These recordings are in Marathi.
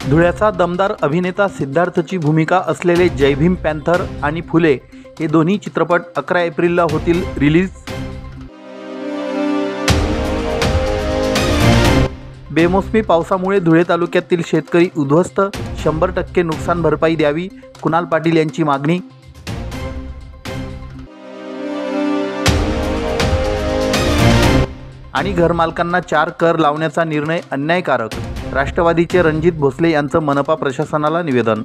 धुळ्याचा दमदार अभिनेता सिद्धार्थची भूमिका असलेले जय भीम पॅन्थर आणि फुले हे दोन्ही चित्रपट 11 एप्रिलला होतील रिलीज। बेमोसमी पावसामुळे धुळे तालुक्यातील शेतकरी उद्ध्वस्त, 100% नुकसान भरपाई द्यावी, कुणाल पाटील यांची मागणी। आणि घरमालकांना 4 कर लावण्याचा निर्णय अन्यायकारक, राष्ट्रवादीचे रणजित भोसले यांचं मनपा प्रशासनाला निवेदन।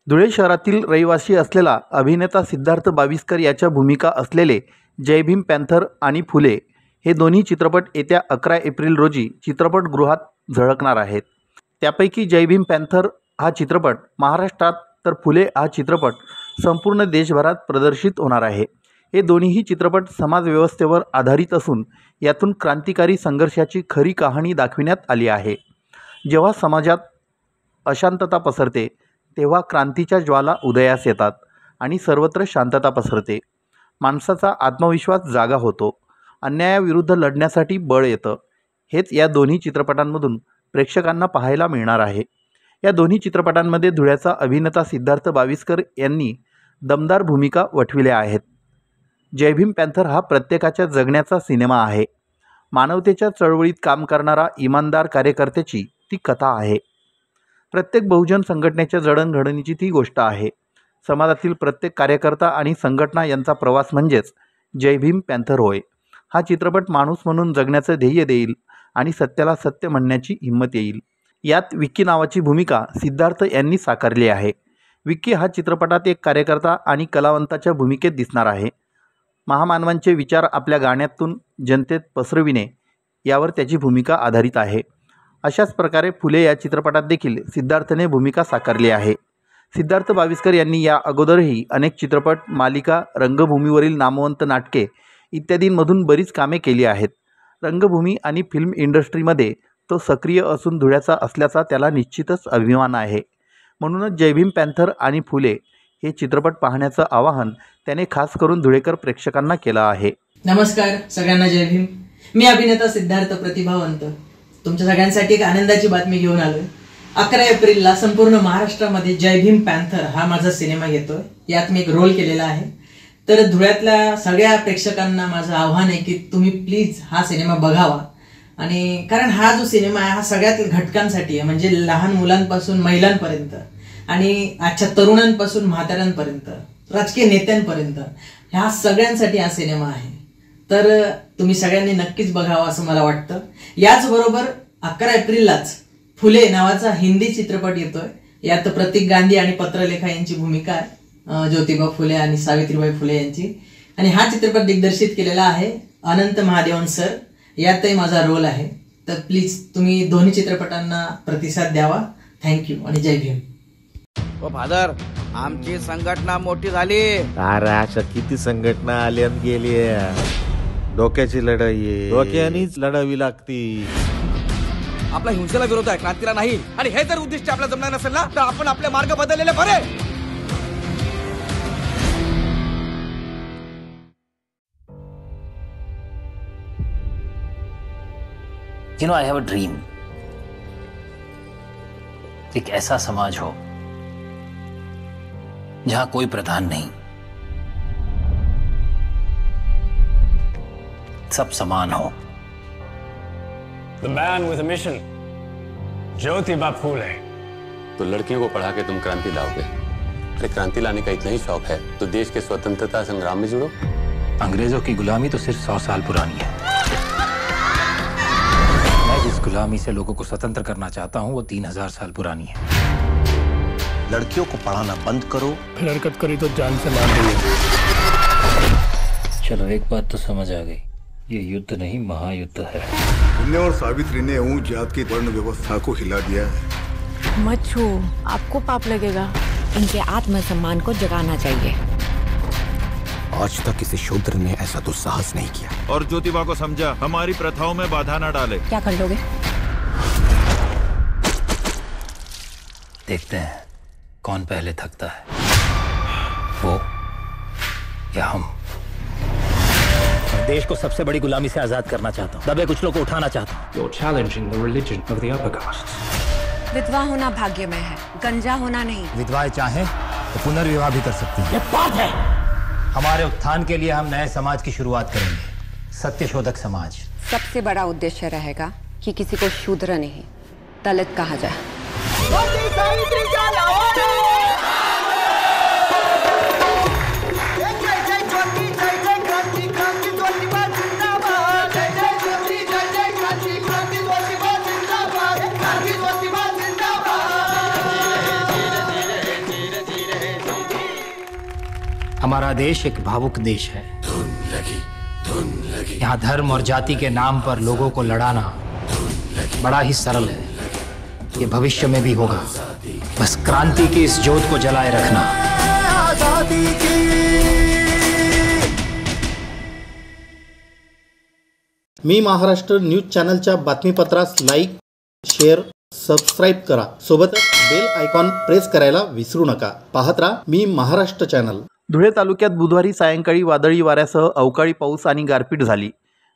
धुळे शहरातील रहिवासी असलेला अभिनेता सिद्धार्थ बाविस्कर याच्या भूमिका असलेले जय भीम पॅन्थर आणि फुले हे दोन्ही चित्रपट येत्या 11 एप्रिल रोजी चित्रपटगृहात झळकणार आहेत। त्यापैकी जय भीम पॅन्थर हा चित्रपट महाराष्ट्रात तर फुले हा चित्रपट संपूर्ण देशभरात प्रदर्शित होणार आहे। हे दोन्हीही चित्रपट समाजव्यवस्थेवर आधारित असून यातून क्रांतिकारी संघर्षाची खरी कहाणी दाखविण्यात आली आहे। जेव्हा समाजात अशांतता पसरते तेव्हा क्रांतीच्या ज्वाला उदयास येतात आणि सर्वत्र शांतता पसरते। माणसाचा आत्मविश्वास जागा होतो, अन्यायाविरुद्ध लढण्यासाठी बळ येतं। हेच या दोन्ही चित्रपटांमधून प्रेक्षकांना पाहायला मिळणार आहे। या दोन्ही चित्रपटांमध्ये धुळ्याचा अभिनेता सिद्धार्थ बाविस्कर यांनी दमदार भूमिका वठविल्या आहेत। जय भीम पॅन्थर हा प्रत्येकाच्या जगण्याचा सिनेमा आहे। मानवतेच्या चळवळीत काम करणारा इमानदार कार्यकर्त्याची ती कथा आहे। प्रत्येक बहुजन संघटनेच्या जडणघडणीची ती गोष्ट आहे। समाजातील प्रत्येक कार्यकर्ता आणि संघटना यांचा प्रवास म्हणजेच जय भीम पॅन्थर होय। हा चित्रपट माणूस म्हणून जगण्याचं ध्येय देईल आणि सत्याला सत्य म्हणण्याची हिंमत येईल। यात विक्की नावाची भूमिका सिद्धार्थ यांनी साकारली आहे। विक्की हा चित्रपटात एक कार्यकर्ता आणि कलावंताच्या भूमिकेत दिसणार आहे। महामानवांचे विचार आपल्या गाण्यातून जनतेत पसरविणे यावर त्याची भूमिका आधारित आहे। अशाच प्रकारे फुले या चित्रपटात देखील सिद्धार्थने भूमिका साकारली आहे। सिद्धार्थ बाविस्कर यांनी या अगोदरही अनेक चित्रपट, मालिका, रंगभूमीवरील नामवंत नाटके इत्यादींमधून बरीच कामे केली आहेत। रंगभूमी आणि फिल्म इंडस्ट्रीमध्ये तो सक्रिय असून धुळ्याचा असल्याचा त्याला निश्चितच अभिमान आहे। म्हणूनच जय भीम पॅन्थर आणि फुले हे चित्रपट पाहण्याचं आवाहन त्याने खास करून धुळेकर प्रेक्षकांना केलं आहे। नमस्कार सगळ्यांना, जय भीम। मी अभिनेता सिद्धार्थ प्रतिभावंत तुमच्या सगळ्यांसाठी एक आनंदाची बातमी घेऊन आलोय। 11 एप्रिलला संपूर्ण महाराष्ट्रामध्ये जय भीम पॅन्थर हा माझा सिनेमा येतोय। यात मी एक रोल केलेला आहे। तर धुळ्यातल्या सगळ्या प्रेक्षकांना माझं आव्हान आहे की तुम्ही प्लीज हा सिनेमा बघावा। आणि कारण हा जो सिनेमा आहे हा सगळ्यात घटकांसाठी आहे, म्हणजे लहान मुलांपासून महिलांपर्यंत आणि आजच्या तरुणांपासून म्हाताऱ्यांपर्यंत, राजकीय नेत्यांपर्यंत, ह्या सगळ्यांसाठी हा सिनेमा आहे। तर तुम्ही सगळ्यांनी नक्कीच बघावा असं मला वाटतं। याचबरोबर 11 एप्रिललाच फुले नावाचा हिंदी चित्रपट येतोय। यात प्रतीक गांधी आणि पत्रलेखा यांची भूमिका आहे, ज्योतिबा फुले आणि सावित्रीबाई फुले यांची। आणि हा चित्रपट दिग्दर्शित केलेला आहे अनंत महादेवन सर, यातही माझा रोल आहे। तर प्लीज तुम्ही दोन्ही चित्रपटांना प्रतिसाद द्यावा। थँक्यू आणि जय भीम। ओ फादर, आमची संघटना मोठी झाली। अरे अशा किती संघटना आली आणि गेली, डोक्याची लढाई आहे, डोक्यानेच लढावी लागती। आपला हिंसेला विरोध आहे, क्रांतीला नाही। आणि हे जर उद्दिष्ट आपल्याला जमणार नसेल ना तर आपण आपले मार्ग बदललेले बरे। You know, I have a dream. एक ऐसा समाज हो जहां कोई प्रधान नहीं, सब समान हो। The man with a mission, Jyotiba Phule. तो लड़कियों को पढ़ा के तुम क्रांति लाओगे। अरे क्रांति लाने का इतना ही शौक है तो देश के स्वतंत्रता संग्राम में जुड़ो। अंग्रेजों की गुलामी तो सिर्फ 100 साल पुरानी है। मैं जिस गुलामी से लोगों को स्वतंत्र करना चाहता हूँ वो 3000 साल पुरानी है। लड़कियों को पढ़ाना बंद करो। हरकत करी तो जान से मार देंगे। चलो एक बात तो समझ आ गई, ये युद्ध नहीं महायुद्ध है। पुण्य और सावित्री ने ऊंच जात की वर्ण व्यवस्था को हिला दिया है। मत छू, आपको पाप लगेगा। इनके आत्मसम्मान को जगाना चाहिए। आज तक किसी शूद्र ने ऐसा दुस्साहस नहीं किया। और ज्योतिबा को समझा, हमारी प्रथाओं में बाधा न डाले। क्या कर लोगे? देखते हैं कौन पहले थकता है, वो या हम। देश को सबसे बड़ी गुलामी से आजाद करना चाहता हूँ, दबे कुचलों को उठाना चाहता हूँ। You're challenging the religion of the upper castes. विधवा होना भाग्य में है, गंजा होना नहीं। विधवाएं चाहें तो पुनर्विवाह भी कर सकती हैं। ये बात है। हमारे उत्थान के लिए हम नए समाज की शुरुआत करेंगे, सत्यशोधक समाज। सबसे बड़ा उद्देश्य रहेगा कि किसी को शूद्र नहीं दलित कहा जाए। हमारा देश एक भावुक देश है। यहाँ धर्म और जाति के नाम पर लोगों को लड़ाना बड़ा ही सरल है। ये भविष्य में भी होगा। बस क्रांति की इस ज्योत को जलाए रखना। मी महाराष्ट्र न्यूज चॅनलच्या बातमीपत्रास लाईक, शेअर, सबस्क्राईब करा. सोबतच बेल आयकॉन प्रेस करायला विसरू नका. पाहत राहा मी महाराष्ट्र चॅनल. धुळे तालुक्यात बुधवारी सायंकाळी वादळी वाऱ्यासह अवकाळी पाऊस आणि गारपीट झाली.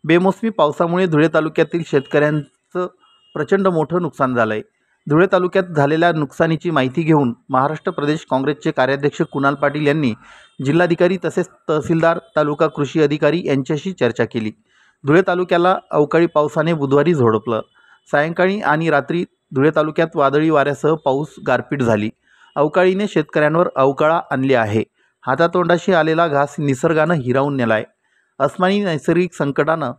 बेमोसमी पावसामुळे धुळे तालुक्यातील शेतकऱ्यांचं प्रचंड मोठं नुकसान झालं आहे. धुळे तालुक्यात झालेल्या नुकसानीची माहिती घेऊन महाराष्ट्र प्रदेश काँग्रेसचे कार्याध्यक्ष कुणाल पाटील यांनी जिल्हाधिकारी तसेच तहसीलदार, तालुका कृषी अधिकारी यांच्याशी चर्चा केली. धुळे तालुक्याला अवकाळी पावसाने बुधवारी झोडपलं. सायंकाळी आणि रात्री धुळे तालुक्यात वादळी वाऱ्यासह पाऊस, गारपीट झाली. अवकाळीने शेतकऱ्यांवर अवकाळा आणली आहे. हातातोंडाशी आलेला घास निसर्गानं हिरावून नेला आहे. अस्मानी नैसर्गिक संकटानं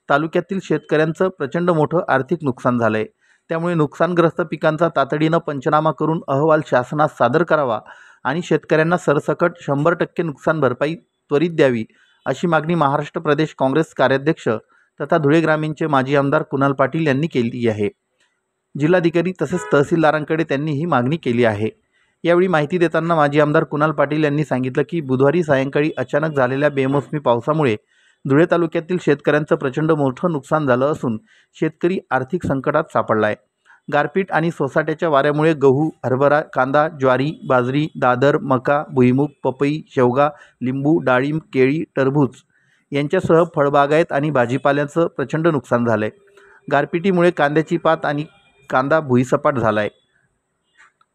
तालुक्यातील शेतकऱ्यांचं प्रचंड मोठं आर्थिक नुकसान झालं आहे. त्यामुळे नुकसानग्रस्त पिकांचा तातडीनं पंचनामा करून अहवाल शासनास सादर करावा आणि शेतकऱ्यांना सरसकट 100% नुकसान भरपाई त्वरित द्यावी, अशी मागणी महाराष्ट्र प्रदेश काँग्रेस कार्याध्यक्ष तथा धुळे ग्रामीणचे माजी आमदार कुणाल पाटील यांनी केली आहे. जिल्हाधिकारी तसेच तहसीलदारांकडे त्यांनी ही मागणी केली आहे. यावेळी माहिती देताना माजी आमदार कुणाल पाटील यांनी सांगितलं की बुधवारी सायंकाळी अचानक झालेल्या बेमोसमी पावसामुळे धुळे तालुक्यातील शेतकऱ्यांचं प्रचंड मोठं नुकसान झालं असून शेतकरी आर्थिक संकटात सापडला आहे. गारपीट आणि सोसाट्याच्या वाऱ्यामुळे गहू, हरभरा, कांदा, ज्वारी, बाजरी, दादर, मका, भुईमूग, पपई, शेवगा, लिंबू, डाळिंब, केळी, टरबूज यांच्यासह फळबागायत आणि भाजीपाल्याचं प्रचंड नुकसान झालं आहे. गारपिटीमुळे कांद्याची पात आणि कांदा भुईसपाट झाला आहे.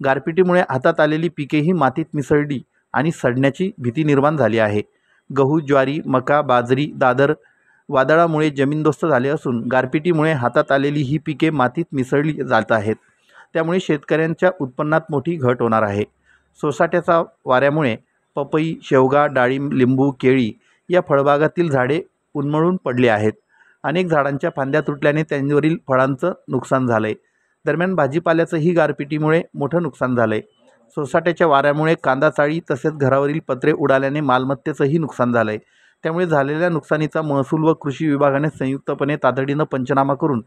गारपिटीमुळे हातात आलेली पिकेही मातीत मिसळली आणि सडण्याची भीती निर्माण झाली आहे. गहू, ज्वारी, मका, बाजरी, दादर वादळामुळे जमीनदोस्त झाले असून गारपिटीमुळे हातात आलेली ही पिके मातीत मिसळली जात आहेत. त्यामुळे शेतकऱ्यांच्या उत्पन्नात मोठी घट होणार आहे. सोसाट्याचा वाऱ्यामुळे पपई, शेवगा, डाळिंब, लिंबू, केळी या फळबागातील झाडे उन्मळून पडली आहेत. अनेक झाडांच्या फांद्या तुटल्याने त्यांवरील फळांचं नुकसान झालं आहे. दरम्यान भाजीपाल्याचंही गारपिटीमुळे मोठं नुकसान झालं आहे. सोसाट्याच्या वाऱ्यामुळे कांदा चाळी तसेच घरावरील पत्रे उडाल्याने मालमत्तेचंही नुकसान झालं आहे. त्यामुळे झालेल्या नुकसानीचा महसूल व कृषी विभागाने संयुक्तपणे तातडीनं पंचनामा करून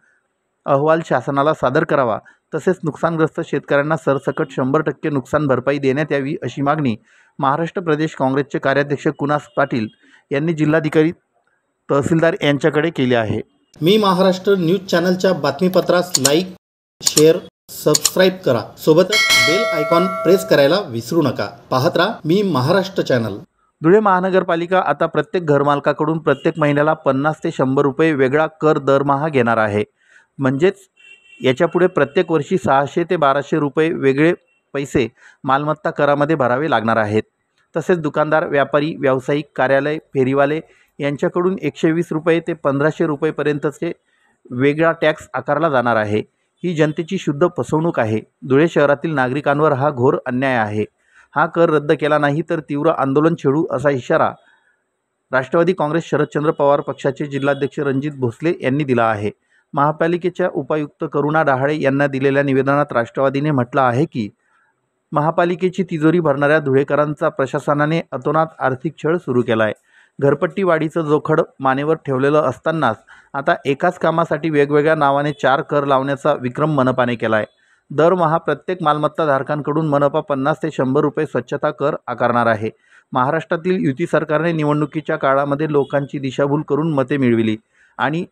अहवाल शासनाला सादर करावा. तसेच नुकसानग्रस्त शेतकऱ्यांना सरसकट 100% नुकसान भरपाई देण्यात यावी, अशी मागणी महाराष्ट्र प्रदेश काँग्रेसचे कार्याध्यक्ष कुणाल पाटील यांनी जिल्हाधिकारी, तहसीलदार यांच्याकडे केली आहे. मी महाराष्ट्र न्यूज चॅनलच्या बातमीपत्रास लाईक, शेअर, सबस्क्राईब करा. सोबतच बेल आयकॉन प्रेस करायला विसरू नका. पाहत राहा मी महाराष्ट्र चॅनल. धुळे महानगरपालिका आता प्रत्येक घरमालकाकडून प्रत्येक महिन्याला 50 ते 100 रुपये वेगळा कर दरमहा घेणार आहे. म्हणजेच याच्यापुढे प्रत्येक वर्षी 600 ते 1200 रुपये वेगळे पैसे मालमत्ता करामध्ये भरावे लागणार आहेत. तसेच दुकानदार, व्यापारी, व्यावसायिक, कार्यालय, फेरीवाले यांच्याकडून 120 रुपये ते 1500 रुपयेपर्यंतचे वेगळा टॅक्स आकारला जाणार आहे. ही जनतेची शुद्ध फसवणूक आहे. धुळे शहरातील नागरिकांवर हा घोर अन्याय आहे. हा कर रद्द केला नाही तर तीव्र आंदोलन छेडू, असा इशारा राष्ट्रवादी काँग्रेस शरदचंद्र पवार पक्षाचे जिल्हाध्यक्ष रणजित भोसले यांनी दिला आहे. महापालिकेच्या उपायुक्त करुणा डहाळे यांना दिलेल्या निवेदनात राष्ट्रवादीने म्हटलं आहे की महापालिकेची तिजोरी भरणाऱ्या धुळेकरांचा प्रशासनाने अतोनात आर्थिक छळ सुरू केला आहे. घरपट्टी वाढीचं जोखड मानेवर ठेवलेलं असतानाच आता एकाच कामासाठी वेगवेगळ्या नावाने 4 कर लावण्याचा विक्रम मनपाने केला आहे. दरमहा प्रत्येक मालमत्ताधारकांकडून मनपा 50 ते 100 रुपये स्वच्छता कर आकारणार आहे. महाराष्ट्रातील युती सरकारने निवडणुकीच्या काळामध्ये लोकांची दिशाभूल करून मते मिळविली आणि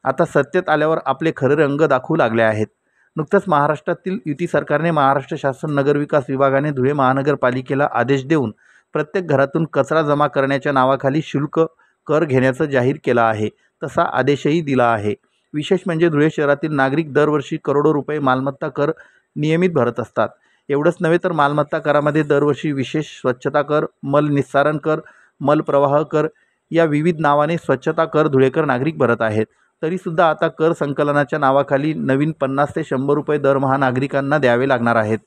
आता सत्तेत आल्यावर आपले खरे रंग दाखवू लागले आहेत. नुकतंच महाराष्ट्रातील युती सरकारने महाराष्ट्र शासन नगरविकास विभागाने धुळे महानगरपालिकेला आदेश देऊन प्रत्येक घरातून कचरा जमा करण्याच्या नावाखाली शुल्क कर घेण्याचं जाहीर केलं आहे. तसा आदेशही दिला आहे. विशेष म्हणजे धुळे शहरातील नागरिक दरवर्षी करोडो रुपये मालमत्ता कर नियमित भरत असतात. एवढंच नव्हे तर मालमत्ता करामध्ये दरवर्षी विशेष स्वच्छता कर, मल निस्सारण कर, मल प्रवाह कर या विविध नावाने स्वच्छता कर धुळेकर नागरिक भरत आहेत. तरीसुद्धा आता कर संकलनाच्या नावाखाली नवीन 50 ते 100 रुपये दरमहा नागरिकांना द्यावे लागणार आहेत.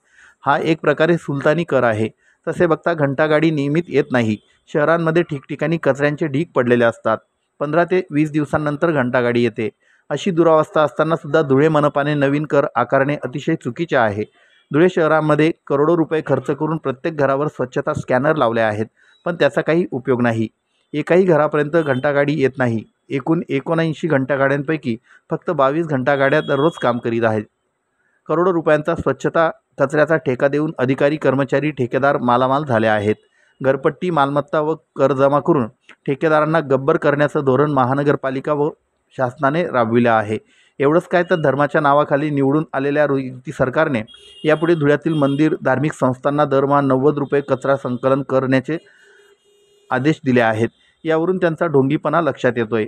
हा एक प्रकारे सुलतानी कर आहे. तसे बघता घंटागाडी नियमित येत नाही. शहरांमध्ये ठिकठिकाणी कचऱ्यांचे ढीग पडलेले असतात. 15 ते 20 दिवसांनंतर घंटागाडी येते. अशी दुरावस्था असतानासुद्धा धुळे मनपाने नवीन कर आकारणे अतिशय चुकीचे आहे. धुळे शहरामध्ये करोडो रुपये खर्च करून प्रत्येक घरावर स्वच्छता स्कॅनर लावले आहेत, पण त्याचा काही उपयोग नाही. एकाही घरापर्यंत घंटागाडी येत नाही. एकूण 79 घंटागाड्यांपैकी फक्त 22 घंटागाड्या दररोज काम करीत आहेत. करोडो रुपयांचा स्वच्छता कचऱ्याचा ठेका देऊन अधिकारी, कर्मचारी, ठेकेदार मालामाल झाले आहेत. घरपट्टी, मालमत्ता व कर जमा करून ठेकेदारांना गब्बर करण्याचं धोरण महानगरपालिका व शासनाने राबविले आहे. एवढंच काय तर धर्माच्या नावाखाली निवडून आलेल्या युती सरकारने यापुढे धुळ्यातील मंदिर, धार्मिक संस्थांना दरमहा 90 रुपये कचरा संकलन करण्याचे आदेश दिले आहेत. यावरून त्यांचा ढोंगीपणा लक्षात येतोय.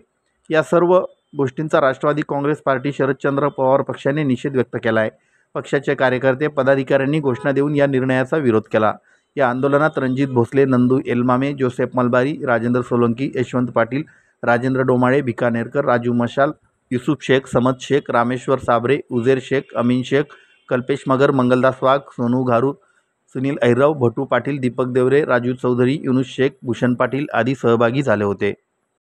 या सर्व गोष्टींचा राष्ट्रवादी काँग्रेस पार्टी, शरदचंद्र पवार पक्षाने निषेध व्यक्त केला आहे. पक्षाचे कार्यकर्ते, पदाधिकाऱ्यांनी घोषणा देऊन या निर्णयाचा विरोध केला. या आंदोलनात रणजित भोसले, नंदू एलमामे, जोसेफ मलबारी, राजेंद्र सोलंकी, यशवंत पाटील, राजेंद्र डोमाळे, बिकानेरकर, राजू मशाल, युसुफ शेख, समद शेख, रामेश्वर साबरे, उजेर शेख, अमीन शेख, कल्पेश मगर, मंगलदास वाघ, सोनू घारू, सुनील अहिरराव, भटू पाटील, दीपक देवरे, राजू चौधरी, युनुस शेख, भूषण पाटील आदी सहभागी झाले होते.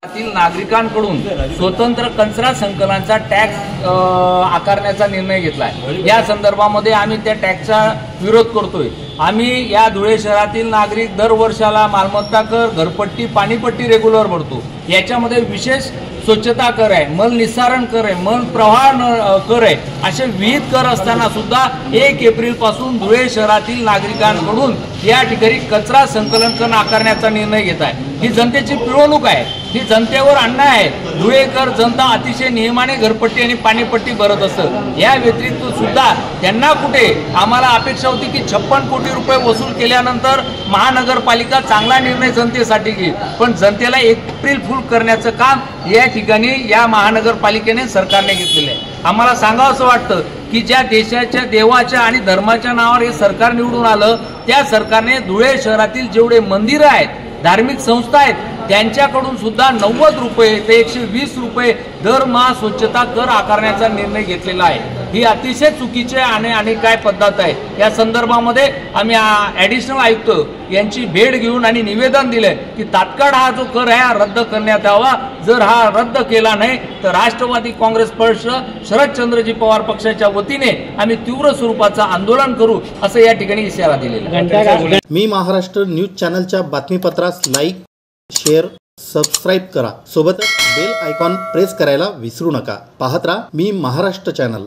नागरिकांकडून स्वतंत्र कचरा संकलनाचा टॅक्स आकारण्याचा निर्णय घेतला आहे. या संदर्भामध्ये आम्ही त्या टॅक्सचा विरोध करतोय. आम्ही या धुळे शहरातील नागरिक दर वर्षाला मालमत्ता कर, घरपट्टी, पाणीपट्टी रेग्युलर भरतो. याच्यामध्ये विशेष स्वच्छता कर आहे, मल निस्सारण कर आहे, मल प्रवाह कर आहे, असे विविध कर असताना सुद्धा 1 एप्रिलपासून धुळे शहरातील नागरिकांकडून या ठिकाणी कचरा संकलन कर आकारण्याचा निर्णय घेत आहे. ही जनतेची पिळवणूक आहे. ही जनतेवर अन्याय आहे. धुळेकर जनता अतिशय नियमाने घरपट्टी आणि पाणीपट्टी भरत असतं. या व्यतिरिक्त सुद्धा त्यांना कुठे आम्हाला अपेक्षा होती की 56 कोटी रुपये वसूल केल्यानंतर महानगरपालिका चांगला निर्णय जनतेसाठी घेईल, पण जनतेला एप्रिल फूल करण्याचं काम या ठिकाणी या महानगरपालिकेने, सरकारने घेतलेलं आहे. आम्हाला सांगावं असं वाटतं की ज्या देशाच्या, देवाच्या आणि धर्माच्या नावावर हे सरकार निवडून आलं, त्या सरकारने धुळे शहरातील जेवढे मंदिरं आहेत, धार्मिक संस्था आहेत, त्यांच्याकडून सुद्धा 90 रुपये ते 120 रुपये दरमहा स्वच्छता कर आकारण्याचा निर्णय घेतलेला आहे. ही अतिशय चुकीची आणि काय पद्धत आहे. या संदर्भामध्ये आम्ही ॲडिशनल आयुक्त यांची भेट घेऊन आणि निवेदन दिले की तात्काळ हा जो कर आहे हा रद्द करण्यात यावा. जर हा रद्द केला नाही तर राष्ट्रवादी काँग्रेस पक्ष, शरदचंद्रजी पवार पक्षाच्या वतीने आम्ही तीव्र स्वरूपाचं आंदोलन करू, असं या ठिकाणी इशारा दिलेला आहे. मी महाराष्ट्र न्यूज चॅनलच्या बातमीपत्रास लाईक, शेअर, सबस्क्राईब करा. सोबतच बेल आयकॉन प्रेस करायला विसरू नका. पाहत राहा मी महाराष्ट्र चॅनल.